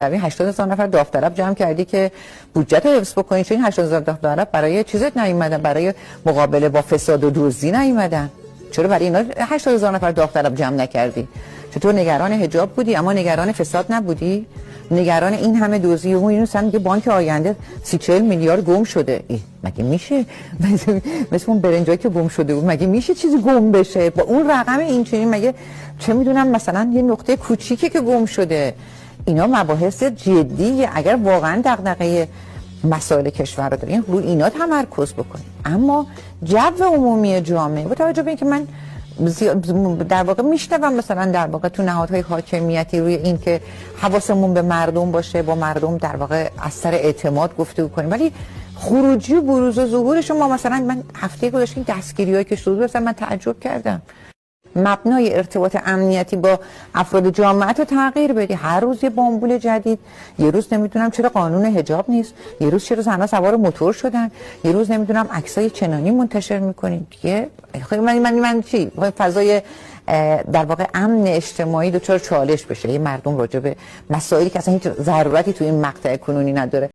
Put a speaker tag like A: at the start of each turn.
A: 80,000 نفر داوطلب جمع کردی که بودجه رو حفظ بکنی، چون 80,000 داوطلب برای چیزت نیومدن، برای مقابله با فساد و دزدی نیومدن. چرا برای اینا 80,000 نفر داوطلب جمع نکردی؟ چطور نگران حجاب بودی اما نگران فساد نبودی؟ نگران این همه دزدی و اینو سن میگه بانک آینده 30-40 میلیارد گم شده. مگه میشه؟ مثل اون برنجایی که گم شده بود، مگه میشه چیزی گم بشه با اون رقم اینچنین؟ مگه چه میدونم مثلا یه نقطه کوچیکی که گم شده. اینا مباحث جدیه. اگر واقعا دغدغه مسائل کشور رو دارین روی اینا تمرکز بکنید. اما جو عمومی جامعه با توجه به اینکه من در واقع میشنوم مثلا در واقع تو نهادهای حاکمیتی روی این که حواسمون به مردم باشه، با مردم در واقع از سر اعتماد گفتگو کنیم، ولی خروجی و بروز و ظهورشون ما مثلا من هفته گذشته دستگیری‌هایی که شروع شد من تعجب کردم. مبنای ارتباط امنیتی با افراد جامعه رو تغییر بدی. هر روز یه بامبول جدید، یه روز نمیدونم چرا قانون حجاب نیست، یه روز چرا زن‌ها سوار موتور شدن، یه روز نمیدونم عکسای چنانی منتشر میکنین دیگه. خیلی من چی فضای در واقع امن اجتماعی دچار چالش بشه. یه مردم راجع به مسائلی که اصلا هیچ ضرورتی تو این مقطع کنونی نداره